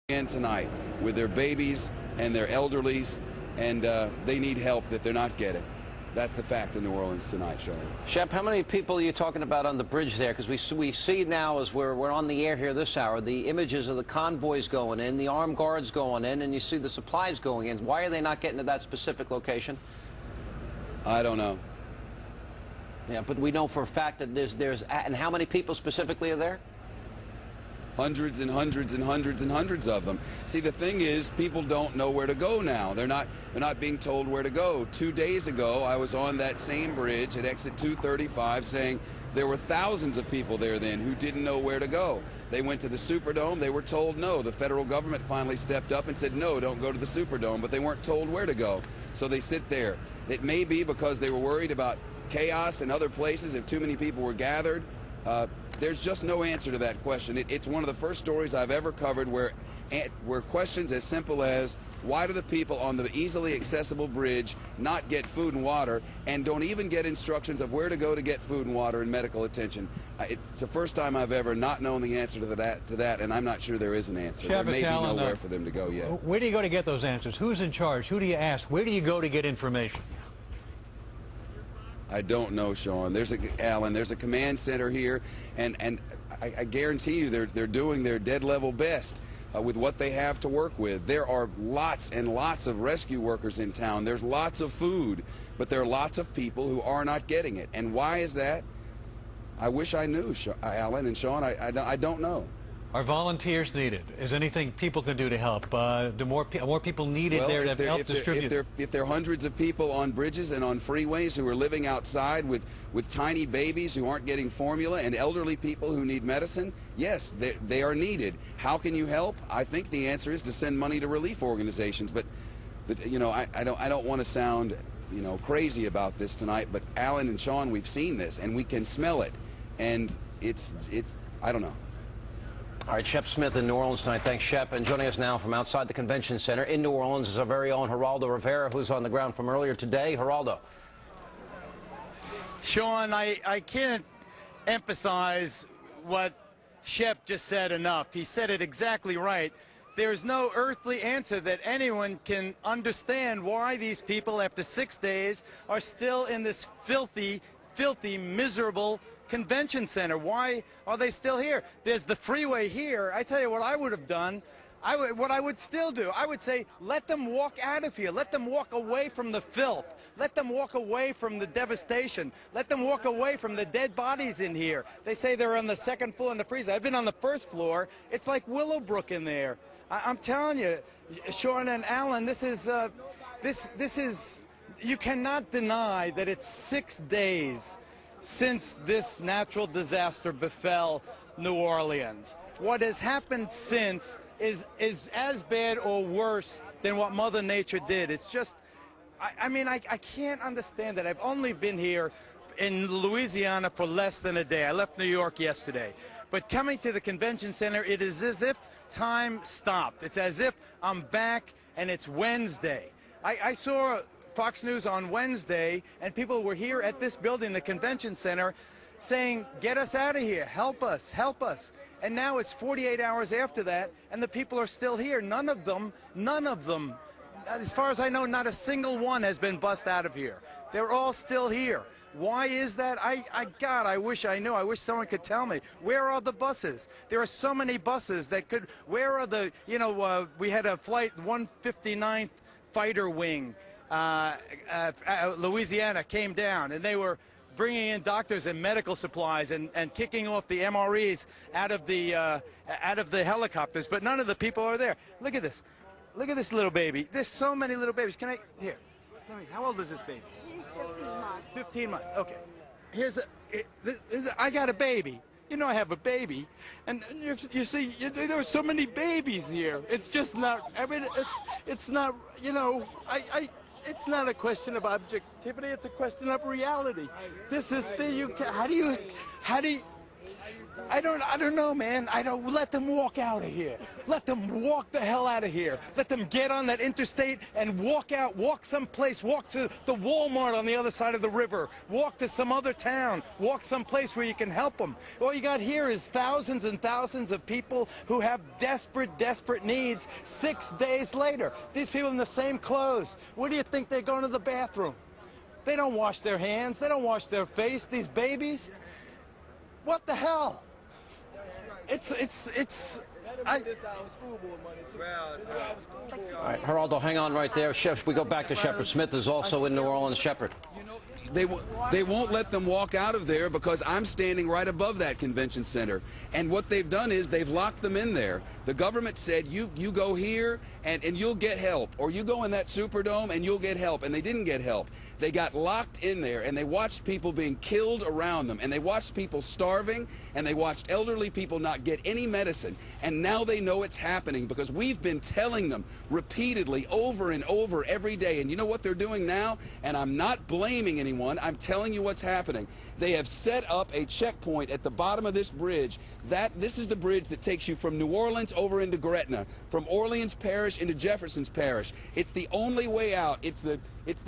And tonight with their babies and their elderlies, and they need help that they're not getting. That's the fact in New Orleans tonight, Sean. Shep, how many people are you talking about on the bridge there? Because we see now as we're on the air here this hour, the images of the convoys going in, the armed guards going in, and you see the supplies going in. Why are they not getting to that specific location? I don't know. Yeah, but we know for a fact that and how many people specifically are there? Hundreds and hundreds and hundreds and hundreds of them. See, the thing is, people don't know where to go now. They're not being told where to go. 2 days ago, I was on that same bridge at exit 235 saying there were thousands of people there then who didn't know where to go. They went to the Superdome. They were told no. The federal government finally stepped up and said, no, don't go to the Superdome, but they weren't told where to go. So they sit there. It may be because they were worried about chaos in other places if too many people were gathered. There's just no answer to that question. It's one of the first stories I've ever covered where questions as simple as, why do the people on the easily accessible bridge not get food and water and don't even get instructions of where to go to get food and water and medical attention? It's the first time I've ever not known the answer to that, and I'm not sure there is an answer. There may be nowhere for them to go yet. Where do you go to get those answers? Who's in charge? Who do you ask? Where do you go to get information? I don't know, Sean. Alan, there's a command center here, and I guarantee you they're doing their dead level best with what they have to work with. There are lots and lots of rescue workers in town. There's lots of food, but there are lots of people who are not getting it. And why is that? I wish I knew, Alan and Sean. I don't know. Are volunteers needed? Is anything people can do to help? Do more people needed there to help distribute? If there are hundreds of people on bridges and on freeways who are living outside with tiny babies who aren't getting formula and elderly people who need medicine, yes, they are needed. How can you help? I think the answer is to send money to relief organizations. But you know, I don't want to sound, you know, crazy about this tonight. But Alan and Sean, we've seen this and we can smell it, and I don't know. All right, Shep Smith in New Orleans tonight. Thanks, Shep. And joining us now from outside the convention center in New Orleans is our very own Geraldo Rivera, who's on the ground from earlier today. Geraldo. Sean, I can't emphasize what Shep just said enough. He said it exactly right. There's no earthly answer that anyone can understand why these people, after 6 days, are still in this filthy, miserable convention center. Why are they still here? There's the freeway here. I tell you what I would have done. What I would still do, I would say, let them walk out of here. Let them walk away from the filth. Let them walk away from the devastation. Let them walk away from the dead bodies in here. They say they're on the second floor in the freezer. I've been on the first floor. It's like Willowbrook in there. I'm telling you, Sean and Alan, this is, you cannot deny that it's 6 days since this natural disaster befell New Orleans. What has happened since is as bad or worse than what Mother Nature did. It's just, I mean, I can't understand that. I've only been here in Louisiana for less than a day. I left New York yesterday. But coming to the convention center, it is as if time stopped. It's as if I'm back and it's Wednesday. I saw Fox News on Wednesday, and people were here at this building, the convention center, saying, get us out of here, help us, help us. And now it's 48 hours after that, and the people are still here. None of them, as far as I know, not a single one has been bussed out of here. They're all still here. Why is that? God, I wish I knew. I wish someone could tell me. Where are the buses? There are so many buses that could, where are the, you know, we had a flight 159th Fighter Wing. Louisiana came down, and they were bringing in doctors and medical supplies and kicking off the MREs out of the helicopters, but none of the people are there. Look at this. Look at this little baby. There's so many little babies. Can I, here, how old is this baby? 15 months. 15 months, okay. Here's I got a baby. You know I have a baby, and you see, there are so many babies here. It's just not, I mean, it's not, you know, it's not a question of objectivity, it's a question of reality. This is the, how do you, I don't know, man. Let them walk out of here. Let them walk the hell out of here. Let them get on that interstate and walk out, walk someplace, walk to the Walmart on the other side of the river, walk to some other town, walk someplace where you can help them. All you got here is thousands and thousands of people who have desperate, desperate needs 6 days later. These people in the same clothes. What do you think they're going to the bathroom? They don't wash their hands. They don't wash their face. These babies. What the hell? All right, Geraldo, hang on right there. We go back to Shepard Smith is also in New Orleans. Shepard. They won't let them walk out of there because I'm standing right above that convention center. And what they've done is they've locked them in there. The government said, you go here and you'll get help. Or you go in that Superdome and you'll get help. And they didn't get help. They got locked in there and they watched people being killed around them. And they watched people starving. And they watched elderly people not get any medicine. And now they know it's happening because we've been telling them repeatedly over and over every day. And you know what they're doing now? And I'm not blaming anyone. I'm telling you what's happening. They have set up a checkpoint at the bottom of this bridge. This is the bridge that takes you from New Orleans over into Gretna, from Orleans Parish into Jefferson's Parish. It's the only way out. It's the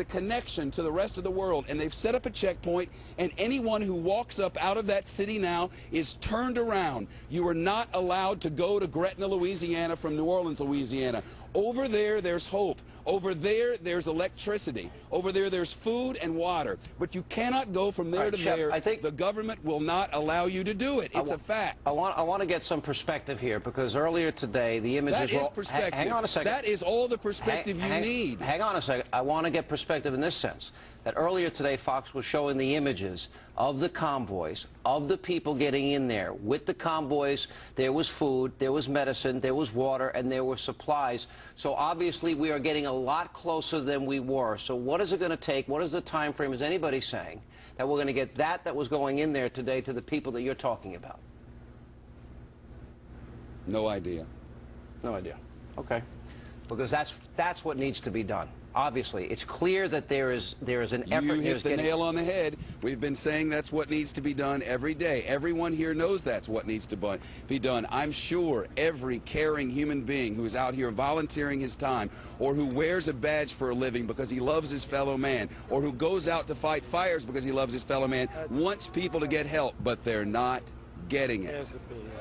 connection to the rest of the world. And they've set up a checkpoint, and anyone who walks up out of that city now is turned around. You are not allowed to go to Gretna, Louisiana from New Orleans, Louisiana. Over there, there's hope. Over there, there's electricity. Over there, there's food and water. But you cannot go from there to there. I think the government will not allow you to do it. It's a fact. I want to get some perspective here because earlier today, the images... That is perspective. Hang on a second. That is all the perspective you need. Hang on a second. I want to get perspective in this sense. That earlier today, Fox was showing the images of the convoys, of the people getting in there. With the convoys, there was food, there was medicine, there was water, and there were supplies. So obviously, we are getting a lot closer than we were. So what is it going to take? What is the time frame? Is anybody saying that we're going to get that was going in there today to the people that you're talking about? No idea. No idea. Okay. Because that's what needs to be done. Obviously, it's clear that there is an effort. You hit the nail on the head. We've been saying that's what needs to be done every day. Everyone here knows that's what needs to be done. I'm sure every caring human being who is out here volunteering his time, or who wears a badge for a living because he loves his fellow man, or who goes out to fight fires because he loves his fellow man, wants people to get help, but they're not getting it.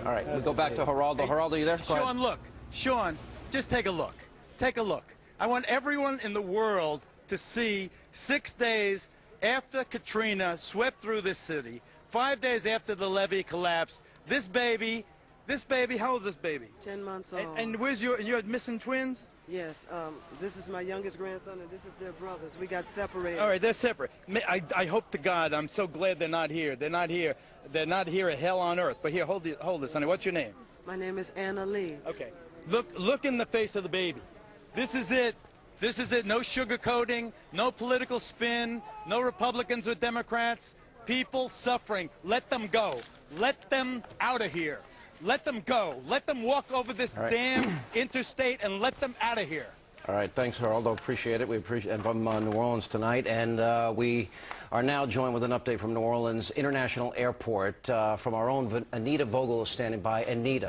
All right, we go back to Geraldo. Geraldo, are you there? Sean, look. Sean, just take a look. Take a look. I want everyone in the world to see 6 days after Katrina swept through this city, 5 days after the levee collapsed, this baby, how old is this baby? 10 months old. And where's you're missing twins? Yes, this is my youngest grandson, and this is their brothers. We got separated. All right, they're separate. I hope to God, I'm so glad they're not here. They're not here. They're not here at hell on earth. But here, hold this, honey. What's your name? My name is Anna Lee. Okay. Look in the face of the baby. This is it. This is it. No sugarcoating, no political spin, no Republicans or Democrats. People suffering. Let them go. Let them out of here. Let them go. Let them walk over this damn interstate and let them out of here. All right, thanks, Geraldo. Appreciate it. We appreciate it from New Orleans tonight, and we are now joined with an update from New Orleans International Airport from our own Anita Vogel is standing by. Anita.